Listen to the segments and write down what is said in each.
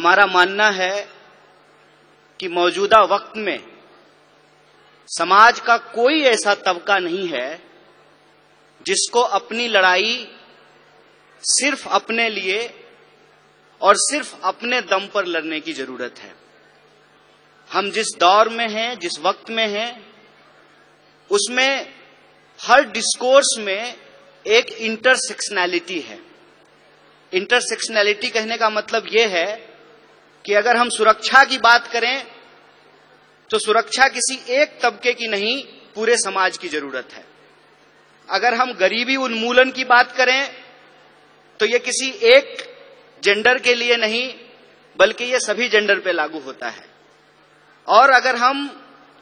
हमारा मानना है कि मौजूदा वक्त में समाज का कोई ऐसा तबका नहीं है जिसको अपनी लड़ाई सिर्फ अपने लिए और सिर्फ अपने दम पर लड़ने की जरूरत है। हम जिस दौर में हैं, जिस वक्त में हैं, उसमें हर डिस्कोर्स में एक इंटरसेक्शनैलिटी है। इंटरसेक्शनैलिटी कहने का मतलब यह है कि अगर हम सुरक्षा की बात करें तो सुरक्षा किसी एक तबके की नहीं, पूरे समाज की जरूरत है। अगर हम गरीबी उन्मूलन की बात करें तो यह किसी एक जेंडर के लिए नहीं, बल्कि यह सभी जेंडर पे लागू होता है। और अगर हम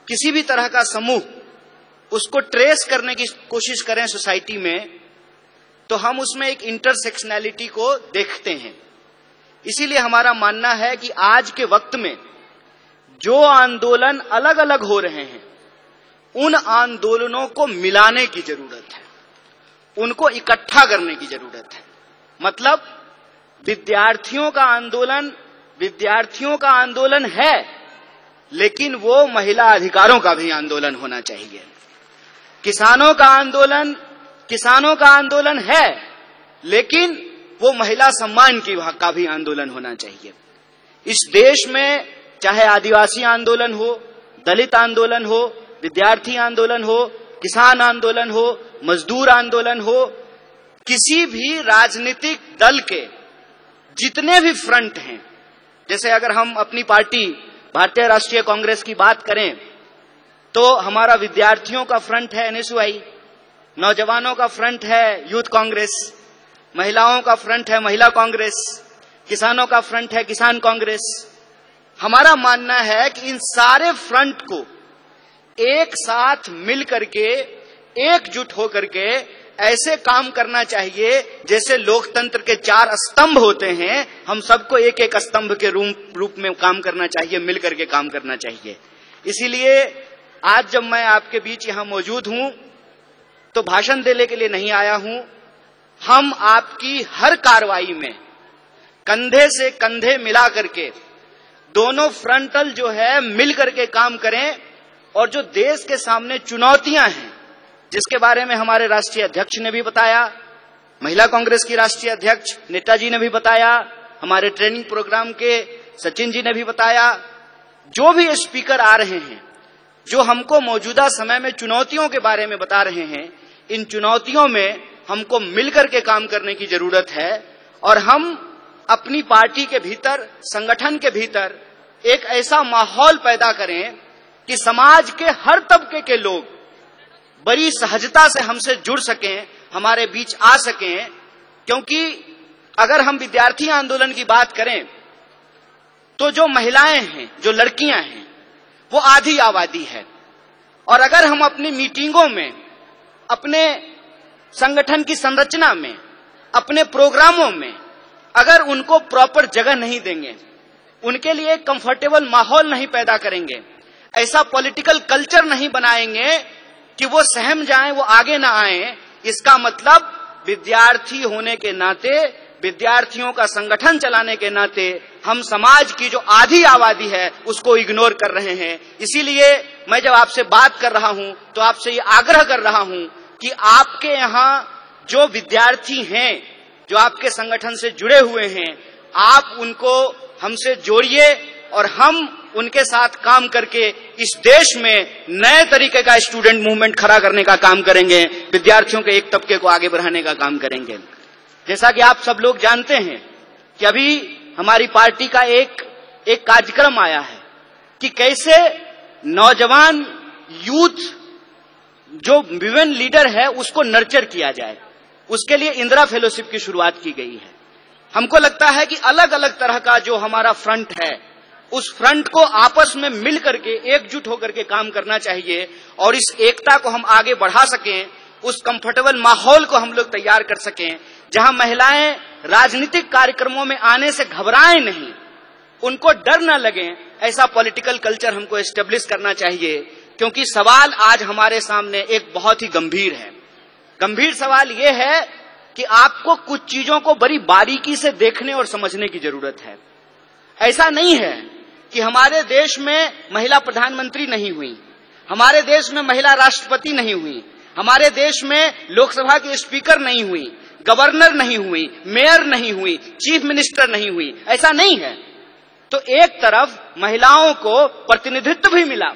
किसी भी तरह का समूह उसको ट्रेस करने की कोशिश करें सोसाइटी में, तो हम उसमें एक इंटरसेक्शनैलिटी को देखते हैं। इसीलिए हमारा मानना है कि आज के वक्त में जो आंदोलन अलग अलग हो रहे हैं, उन आंदोलनों को मिलाने की जरूरत है, उनको इकट्ठा करने की जरूरत है। मतलब विद्यार्थियों का आंदोलन है, लेकिन वो महिला अधिकारों का भी आंदोलन होना चाहिए। किसानों का आंदोलन है, लेकिन वो महिला सम्मान का भी आंदोलन होना चाहिए। इस देश में चाहे आदिवासी आंदोलन हो, दलित आंदोलन हो, विद्यार्थी आंदोलन हो, किसान आंदोलन हो, मजदूर आंदोलन हो, किसी भी राजनीतिक दल के जितने भी फ्रंट हैं, जैसे अगर हम अपनी पार्टी भारतीय राष्ट्रीय कांग्रेस की बात करें तो हमारा विद्यार्थियों का फ्रंट है एनएसयूआई, नौजवानों का फ्रंट है यूथ कांग्रेस, महिलाओं का फ्रंट है महिला कांग्रेस, किसानों का फ्रंट है किसान कांग्रेस। हमारा मानना है कि इन सारे फ्रंट को एक साथ मिल करके, एकजुट होकर के ऐसे काम करना चाहिए जैसे लोकतंत्र के 4 स्तंभ होते हैं, हम सबको एक एक स्तंभ के रूप में काम करना चाहिए, मिल करके काम करना चाहिए। इसीलिए आज जब मैं आपके बीच यहां मौजूद हूं तो भाषण देने के लिए नहीं आया हूं। हम आपकी हर कार्रवाई में कंधे से कंधे मिला करके दोनों फ्रंटल जो है मिल करके काम करें, और जो देश के सामने चुनौतियां हैं जिसके बारे में हमारे राष्ट्रीय अध्यक्ष ने भी बताया, महिला कांग्रेस की राष्ट्रीय अध्यक्ष नेताजी ने भी बताया, हमारे ट्रेनिंग प्रोग्राम के सचिन जी ने भी बताया, जो भी स्पीकर आ रहे हैं जो हमको मौजूदा समय में चुनौतियों के बारे में बता रहे हैं, इन चुनौतियों में हमको मिलकर के काम करने की जरूरत है। और हम अपनी पार्टी के भीतर, संगठन के भीतर एक ऐसा माहौल पैदा करें कि समाज के हर तबके के लोग बड़ी सहजता से हमसे जुड़ सकें, हमारे बीच आ सकें। क्योंकि अगर हम विद्यार्थी आंदोलन की बात करें तो जो महिलाएं हैं, जो लड़कियां हैं, वो आधी आबादी है। और अगर हम अपनी मीटिंगों में, अपने संगठन की संरचना में, अपने प्रोग्रामों में अगर उनको प्रॉपर जगह नहीं देंगे, उनके लिए कंफर्टेबल माहौल नहीं पैदा करेंगे, ऐसा पॉलिटिकल कल्चर नहीं बनाएंगे कि वो सहम जाएं, वो आगे ना आए, इसका मतलब विद्यार्थी होने के नाते, विद्यार्थियों का संगठन चलाने के नाते हम समाज की जो आधी आबादी है उसको इग्नोर कर रहे हैं। इसीलिए मैं जब आपसे बात कर रहा हूं तो आपसे ये आग्रह कर रहा हूं कि आपके यहां जो विद्यार्थी हैं, जो आपके संगठन से जुड़े हुए हैं, आप उनको हमसे जोड़िए और हम उनके साथ काम करके इस देश में नए तरीके का स्टूडेंट मूवमेंट खड़ा करने का काम करेंगे, विद्यार्थियों के एक तबके को आगे बढ़ाने का काम करेंगे। जैसा कि आप सब लोग जानते हैं कि अभी हमारी पार्टी का एक कार्यक्रम आया है कि कैसे नौजवान यूथ जो विमेन लीडर है उसको नर्चर किया जाए। उसके लिए इंदिरा फेलोशिप की शुरुआत की गई है। हमको लगता है कि अलग अलग तरह का जो हमारा फ्रंट है, उस फ्रंट को आपस में मिल करके, एकजुट होकर के काम करना चाहिए और इस एकता को हम आगे बढ़ा सकें, उस कंफर्टेबल माहौल को हम लोग तैयार कर सकें जहां महिलाएं राजनीतिक कार्यक्रमों में आने से घबराएं नहीं, उनको डर न लगे, ऐसा पॉलिटिकल कल्चर हमको एस्टेब्लिश करना चाहिए। क्योंकि सवाल आज हमारे सामने एक बहुत ही गंभीर है। गंभीर सवाल यह है कि आपको कुछ चीजों को बड़ी बारीकी से देखने और समझने की जरूरत है। ऐसा नहीं है कि हमारे देश में महिला प्रधानमंत्री नहीं हुई, हमारे देश में महिला राष्ट्रपति नहीं हुई, हमारे देश में लोकसभा की स्पीकर नहीं हुई, गवर्नर नहीं हुई, मेयर नहीं हुई, चीफ मिनिस्टर नहीं हुई, ऐसा नहीं है। तो एक तरफ महिलाओं को प्रतिनिधित्व भी मिला,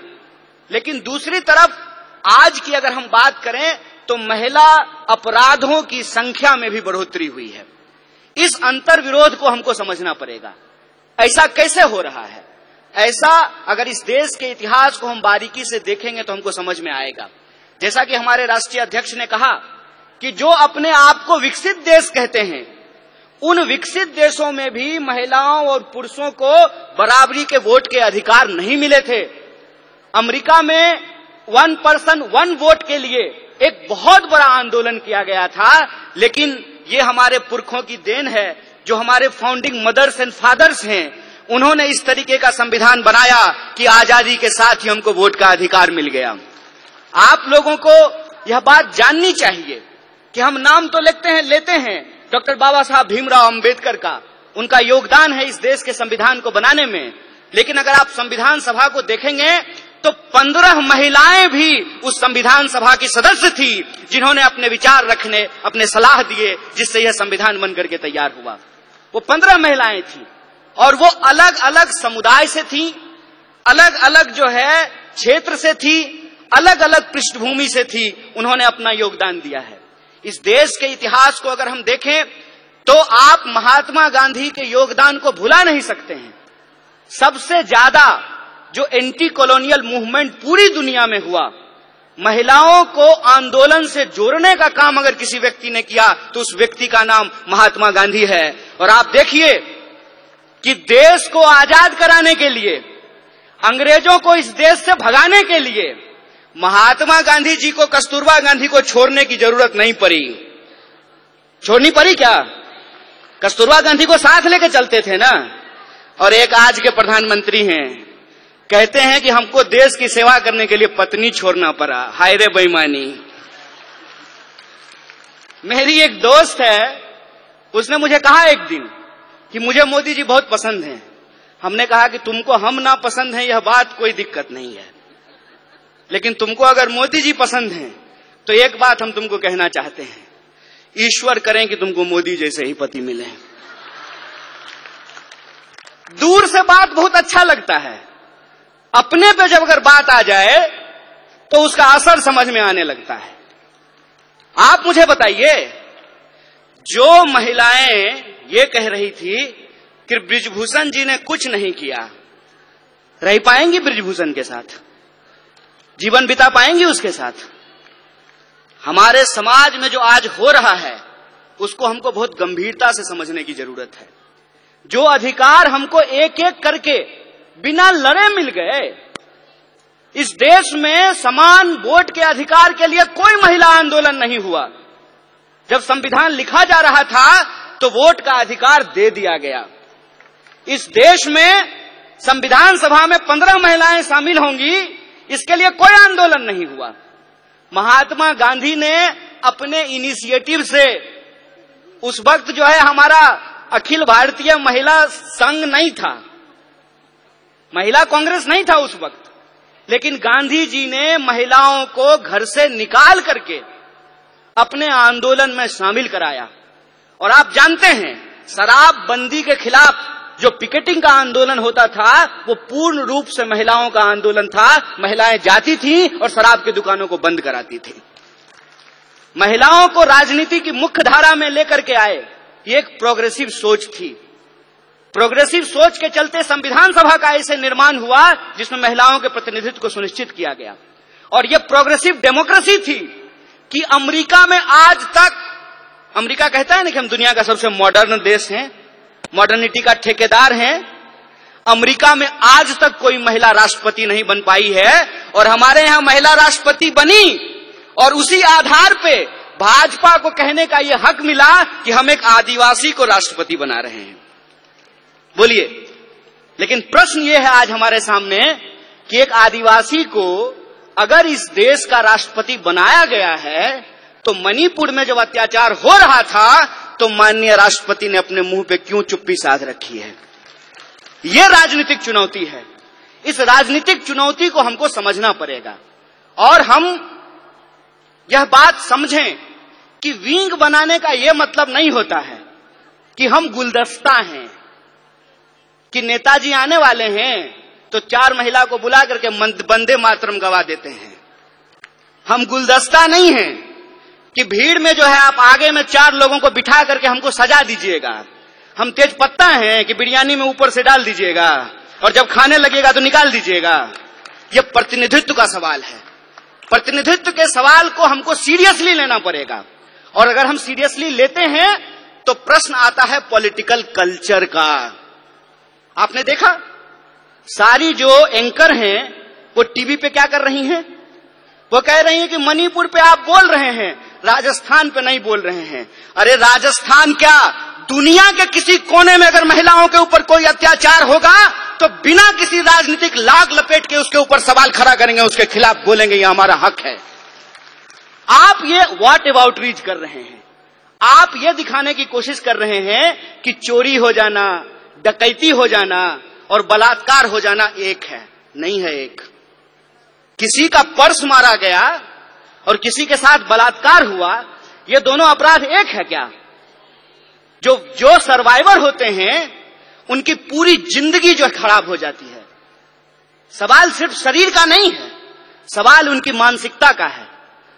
लेकिन दूसरी तरफ आज की अगर हम बात करें तो महिला अपराधों की संख्या में भी बढ़ोतरी हुई है। इस अंतर विरोध को हमको समझना पड़ेगा। ऐसा कैसे हो रहा है? ऐसा अगर इस देश के इतिहास को हम बारीकी से देखेंगे तो हमको समझ में आएगा। जैसा कि हमारे राष्ट्रीय अध्यक्ष ने कहा कि जो अपने आप को विकसित देश कहते हैं, उन विकसित देशों में भी महिलाओं और पुरुषों को बराबरी के वोट के अधिकार नहीं मिले थे। अमेरिका में 1 पर्सन 1 वोट के लिए एक बहुत बड़ा आंदोलन किया गया था, लेकिन ये हमारे पुरखों की देन है, जो हमारे फाउंडिंग मदर्स एंड फादर्स हैं, उन्होंने इस तरीके का संविधान बनाया कि आजादी के साथ ही हमको वोट का अधिकार मिल गया। आप लोगों को यह बात जाननी चाहिए कि हम नाम तो लेते हैं डॉक्टर बाबा साहब भीमराव अंबेडकर का, उनका योगदान है इस देश के संविधान को बनाने में, लेकिन अगर आप संविधान सभा को देखेंगे तो 15 महिलाएं भी उस संविधान सभा की सदस्य थी, जिन्होंने अपने विचार रखने, अपने सलाह दिए, जिससे यह संविधान बनकर के तैयार हुआ। वो 15 महिलाएं थी और वो अलग अलग समुदाय से थी, अलग अलग जो है क्षेत्र से थी, अलग अलग पृष्ठभूमि से थी। उन्होंने अपना योगदान दिया है। इस देश के इतिहास को अगर हम देखें तो आप महात्मा गांधी के योगदान को भुला नहीं सकते हैं। सबसे ज्यादा जो एंटी कॉलोनियल मूवमेंट पूरी दुनिया में हुआ, महिलाओं को आंदोलन से जोड़ने का काम अगर किसी व्यक्ति ने किया तो उस व्यक्ति का नाम महात्मा गांधी है। और आप देखिए कि देश को आजाद कराने के लिए, अंग्रेजों को इस देश से भगाने के लिए महात्मा गांधी जी को कस्तूरबा गांधी को छोड़ने की जरूरत नहीं पड़ी। छोड़नी पड़ी क्या? कस्तूरबा गांधी को साथ लेके चलते थे ना। और एक आज के प्रधानमंत्री हैं, कहते हैं कि हमको देश की सेवा करने के लिए पत्नी छोड़ना पड़ा। हाय रे बेईमानी। मेरी एक दोस्त है, उसने मुझे कहा एक दिन कि मुझे मोदी जी बहुत पसंद हैं। हमने कहा कि तुमको हम ना पसंद हैं यह बात कोई दिक्कत नहीं है, लेकिन तुमको अगर मोदी जी पसंद हैं तो एक बात हम तुमको कहना चाहते हैं, ईश्वर करें कि तुमको मोदी जैसे ही पति मिले। दूर से बात बहुत अच्छा लगता है, अपने पे जब अगर बात आ जाए तो उसका असर समझ में आने लगता है। आप मुझे बताइए, जो महिलाएं ये कह रही थी कि बृजभूषण जी ने कुछ नहीं किया, रह पाएंगी बृजभूषण के साथ? जीवन बिता पाएंगी उसके साथ? हमारे समाज में जो आज हो रहा है उसको हमको बहुत गंभीरता से समझने की जरूरत है। जो अधिकार हमको एक एक करके बिना लड़े मिल गए, इस देश में समान वोट के अधिकार के लिए कोई महिला आंदोलन नहीं हुआ। जब संविधान लिखा जा रहा था तो वोट का अधिकार दे दिया गया। इस देश में संविधान सभा में 15 महिलाएं शामिल होंगी, इसके लिए कोई आंदोलन नहीं हुआ। महात्मा गांधी ने अपने इनिशिएटिव से, उस वक्त जो है हमारा अखिल भारतीय महिला संघ नहीं था, महिला कांग्रेस नहीं था उस वक्त, लेकिन गांधी जी ने महिलाओं को घर से निकाल करके अपने आंदोलन में शामिल कराया। और आप जानते हैं, शराबबंदी के खिलाफ जो पिकेटिंग का आंदोलन होता था वो पूर्ण रूप से महिलाओं का आंदोलन था। महिलाएं जाती थी और शराब की दुकानों को बंद कराती थी। महिलाओं को राजनीति की मुख्य धारा में लेकर के आए, ये एक प्रोग्रेसिव सोच थी। प्रोग्रेसिव सोच के चलते संविधान सभा का ऐसे निर्माण हुआ जिसमें महिलाओं के प्रतिनिधित्व को सुनिश्चित किया गया। और ये प्रोग्रेसिव डेमोक्रेसी थी कि अमेरिका में आज तक, अमेरिका कहता है ना कि हम दुनिया का सबसे मॉडर्न देश हैं, मॉडर्निटी का ठेकेदार हैं। अमेरिका में आज तक कोई महिला राष्ट्रपति नहीं बन पाई है और हमारे यहां महिला राष्ट्रपति बनी और उसी आधार पे भाजपा को कहने का यह हक मिला कि हम एक आदिवासी को राष्ट्रपति बना रहे हैं। बोलिए, लेकिन प्रश्न यह है आज हमारे सामने कि एक आदिवासी को अगर इस देश का राष्ट्रपति बनाया गया है तो मणिपुर में जब अत्याचार हो रहा था तो माननीय राष्ट्रपति ने अपने मुंह पे क्यों चुप्पी साध रखी है? ये राजनीतिक चुनौती है। इस राजनीतिक चुनौती को हमको समझना पड़ेगा और हम यह बात समझें कि विंग बनाने का यह मतलब नहीं होता है कि हम गुलदस्ता हैं, कि नेताजी आने वाले हैं तो 4 महिला को बुला करके वंदे मातरम गवा देते हैं। हम गुलदस्ता नहीं हैं कि भीड़ में जो है आप आगे में 4 लोगों को बिठा करके हमको सजा दीजिएगा। हम तेज पत्ता हैं कि बिरयानी में ऊपर से डाल दीजिएगा और जब खाने लगेगा तो निकाल दीजिएगा। यह प्रतिनिधित्व का सवाल है। प्रतिनिधित्व के सवाल को हमको सीरियसली लेना पड़ेगा और अगर हम सीरियसली लेते हैं तो प्रश्न आता है पॉलिटिकल कल्चर का। आपने देखा सारी जो एंकर हैं वो टीवी पे क्या कर रही हैं? वो कह रही हैं कि मणिपुर पे आप बोल रहे हैं, राजस्थान पे नहीं बोल रहे हैं। अरे राजस्थान क्या, दुनिया के किसी कोने में अगर महिलाओं के ऊपर कोई अत्याचार होगा तो बिना किसी राजनीतिक लाग लपेट के उसके ऊपर सवाल खड़ा करेंगे, उसके खिलाफ बोलेंगे ये हमारा हक है। आप ये व्हाट अबाउट रीच कर रहे हैं। आप ये दिखाने की कोशिश कर रहे हैं कि चोरी हो जाना, डकैती हो जाना और बलात्कार हो जाना एक है। नहीं है एक। किसी का पर्स मारा गया और किसी के साथ बलात्कार हुआ, ये दोनों अपराध एक है क्या? जो सर्वाइवर होते हैं उनकी पूरी जिंदगी जो खराब हो जाती है। सवाल सिर्फ शरीर का नहीं है, सवाल उनकी मानसिकता का है,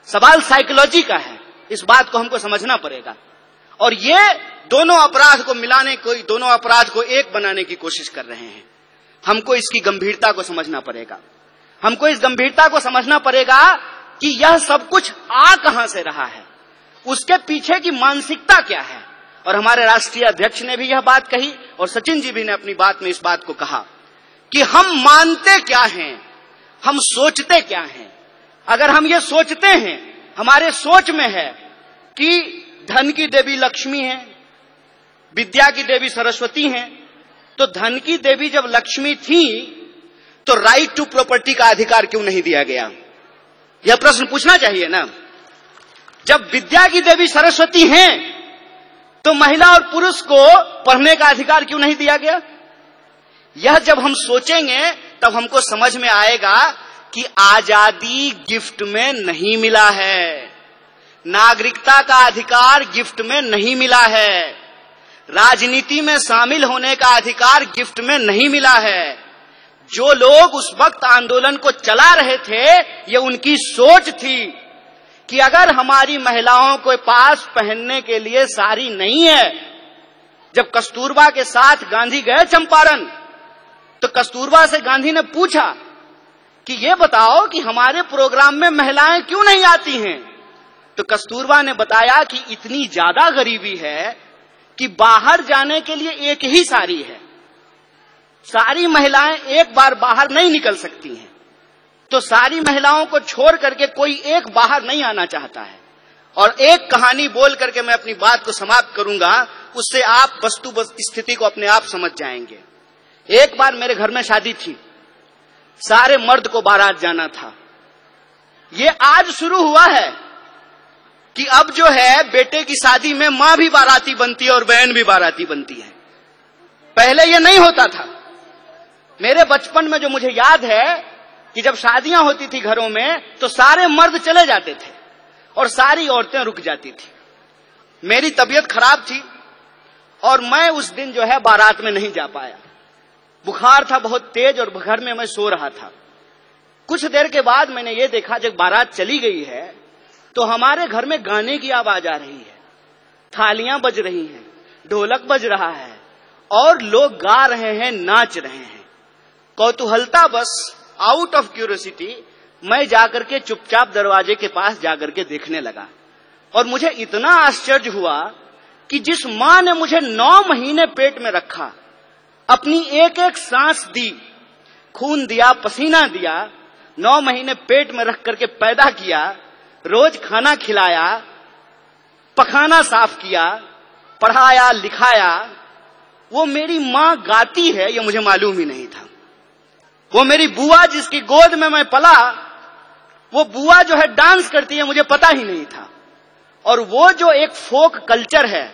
सवाल साइकोलॉजी का है। इस बात को हमको समझना पड़ेगा और ये दोनों अपराध को मिलाने को, दोनों अपराध को एक बनाने की कोशिश कर रहे हैं। हमको इसकी गंभीरता को समझना पड़ेगा। हमको इस गंभीरता को समझना पड़ेगा कि यह सब कुछ आ कहां से रहा है, उसके पीछे की मानसिकता क्या है। और हमारे राष्ट्रीय अध्यक्ष ने भी यह बात कही और सचिन जी भी ने अपनी बात में इस बात को कहा कि हम मानते क्या हैं, हम सोचते क्या हैं। अगर हम ये सोचते हैं, हमारे सोच में है कि धन की देवी लक्ष्मी है, विद्या की देवी सरस्वती हैं, तो धन की देवी जब लक्ष्मी थी तो राइट टू प्रॉपर्टी का अधिकार क्यों नहीं दिया गया? यह प्रश्न पूछना चाहिए ना। जब विद्या की देवी सरस्वती हैं तो महिला और पुरुष को पढ़ने का अधिकार क्यों नहीं दिया गया? यह जब हम सोचेंगे तब हमको समझ में आएगा कि आजादी गिफ्ट में नहीं मिला है, नागरिकता का अधिकार गिफ्ट में नहीं मिला है, राजनीति में शामिल होने का अधिकार गिफ्ट में नहीं मिला है। जो लोग उस वक्त आंदोलन को चला रहे थे, ये उनकी सोच थी कि अगर हमारी महिलाओं के पास पहनने के लिए साड़ी नहीं है। जब कस्तूरबा के साथ गांधी गए चंपारण तो कस्तूरबा से गांधी ने पूछा कि ये बताओ कि हमारे प्रोग्राम में महिलाएं क्यों नहीं आती हैं? तो कस्तूरबा ने बताया कि इतनी ज्यादा गरीबी है कि बाहर जाने के लिए एक ही साड़ी है, सारी महिलाएं एक बार बाहर नहीं निकल सकती हैं। तो सारी महिलाओं को छोड़ करके कोई एक बाहर नहीं आना चाहता है। और एक कहानी बोल करके मैं अपनी बात को समाप्त करूंगा, उससे आप वस्तु स्थिति को अपने आप समझ जाएंगे। एक बार मेरे घर में शादी थी, सारे मर्द को बारात जाना था। ये आज शुरू हुआ है कि अब जो है बेटे की शादी में मां भी बाराती बनती है और बहन भी बाराती बनती है। पहले ये नहीं होता था। मेरे बचपन में जो मुझे याद है कि जब शादियां होती थी घरों में तो सारे मर्द चले जाते थे और सारी औरतें रुक जाती थी। मेरी तबीयत खराब थी और मैं उस दिन जो है बारात में नहीं जा पाया। बुखार था बहुत तेज और घर में मैं सो रहा था। कुछ देर के बाद मैंने ये देखा, जब बारात चली गई है तो हमारे घर में गाने की आवाज आ रही है, थालियां बज रही हैं, ढोलक बज रहा है और लोग गा रहे हैं, नाच रहे हैं। कौतूहलता बस, आउट ऑफ क्यूरियोसिटी, मैं जाकर के चुपचाप दरवाजे के पास जाकर के देखने लगा और मुझे इतना आश्चर्य हुआ कि जिस मां ने मुझे 9 महीने पेट में रखा, अपनी एक एक सांस दी, खून दिया, पसीना दिया, 9 महीने पेट में रख करके पैदा किया, रोज खाना खिलाया, पखाना साफ किया, पढ़ाया लिखाया, वो मेरी मां गाती है ये मुझे मालूम ही नहीं था। वो मेरी बुआ जिसकी गोद में मैं पला, वो बुआ जो है डांस करती है, मुझे पता ही नहीं था। और वो जो एक फोक कल्चर है,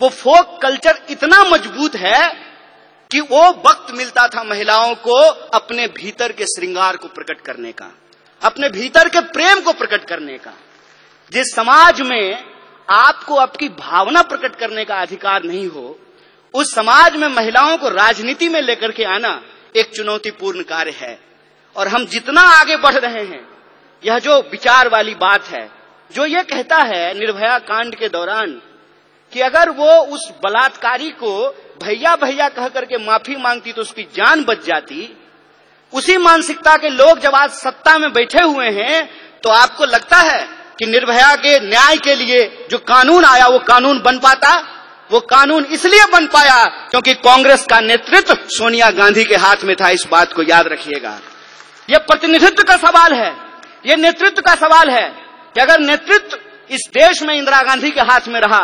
वो फोक कल्चर इतना मजबूत है कि वो वक्त मिलता था महिलाओं को अपने भीतर के श्रृंगार को प्रकट करने का, अपने भीतर के प्रेम को प्रकट करने का। जिस समाज में आपको आपकी भावना प्रकट करने का अधिकार नहीं हो, उस समाज में महिलाओं को राजनीति में लेकर के आना एक चुनौतीपूर्ण कार्य है। और हम जितना आगे बढ़ रहे हैं, यह जो विचार वाली बात है, जो ये कहता है निर्भया कांड के दौरान कि अगर वो उस बलात्कारी को भैया भैया कह करके माफी मांगती तो उसकी जान बच जाती, उसी मानसिकता के लोग जब आज सत्ता में बैठे हुए हैं, तो आपको लगता है कि निर्भया के न्याय के लिए जो कानून आया वो कानून बन पाता? वो कानून इसलिए बन पाया क्योंकि कांग्रेस का नेतृत्व सोनिया गांधी के हाथ में था। इस बात को याद रखिएगा। यह प्रतिनिधित्व का सवाल है, यह नेतृत्व का सवाल है कि अगर नेतृत्व इस देश में इंदिरा गांधी के हाथ में रहा,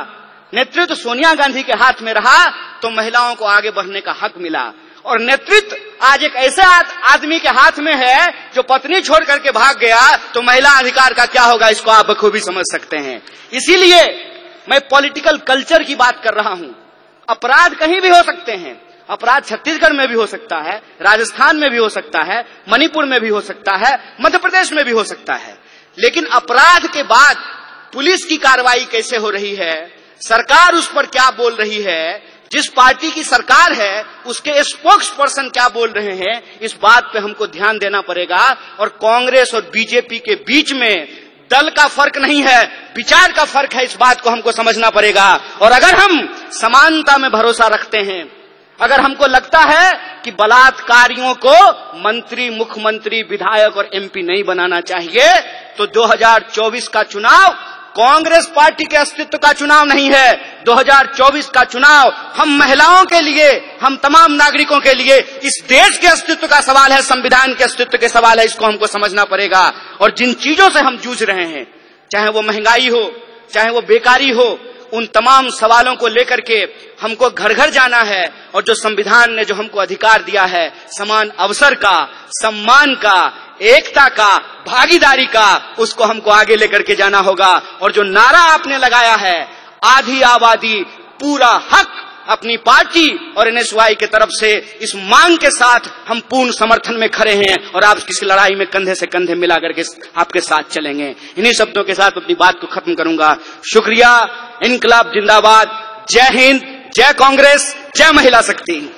नेतृत्व सोनिया गांधी के हाथ में रहा, तो महिलाओं को आगे बढ़ने का हक मिला। और नेतृत्व आज एक ऐसे आदमी के हाथ में है जो पत्नी छोड़ करके भाग गया, तो महिला अधिकार का क्या होगा, इसको आप बखूबी समझ सकते हैं। इसीलिए मैं पॉलिटिकल कल्चर की बात कर रहा हूं। अपराध कहीं भी हो सकते हैं, अपराध छत्तीसगढ़ में भी हो सकता है, राजस्थान में भी हो सकता है, मणिपुर में भी हो सकता है, मध्य प्रदेश में भी हो सकता है, लेकिन अपराध के बाद पुलिस की कार्रवाई कैसे हो रही है, सरकार उस पर क्या बोल रही है, जिस पार्टी की सरकार है उसके स्पोक्स पर्सन क्या बोल रहे हैं, इस बात पे हमको ध्यान देना पड़ेगा। और कांग्रेस और बीजेपी के बीच में दल का फर्क नहीं है, विचार का फर्क है, इस बात को हमको समझना पड़ेगा। और अगर हम समानता में भरोसा रखते हैं, अगर हमको लगता है कि बलात्कारियों को मंत्री, मुख्यमंत्री, विधायक और एमपी नहीं बनाना चाहिए, तो 2024 का चुनाव कांग्रेस पार्टी के अस्तित्व का चुनाव नहीं है। 2024 का चुनाव हम महिलाओं के लिए, हम तमाम नागरिकों के लिए, इस देश के अस्तित्व का सवाल है, संविधान के अस्तित्व के सवाल है। इसको हमको समझना पड़ेगा। और जिन चीजों से हम जूझ रहे हैं, चाहे वो महंगाई हो, चाहे वो बेकारी हो, उन तमाम सवालों को लेकर के हमको घर घर जाना है। और जो संविधान ने जो हमको अधिकार दिया है, समान अवसर का, सम्मान का, एकता का, भागीदारी का, उसको हमको आगे लेकर के जाना होगा। और जो नारा आपने लगाया है, आधी आबादी पूरा हक, अपनी पार्टी और एनएसवाई के तरफ से इस मांग के साथ हम पूर्ण समर्थन में खड़े हैं और आप किसी लड़ाई में कंधे से कंधे मिला करके आपके साथ चलेंगे। इन्हीं शब्दों के साथ अपनी बात को खत्म करूंगा। शुक्रिया। इनकलाब जिंदाबाद। जय हिंद, जय कांग्रेस, जय महिला शक्ति।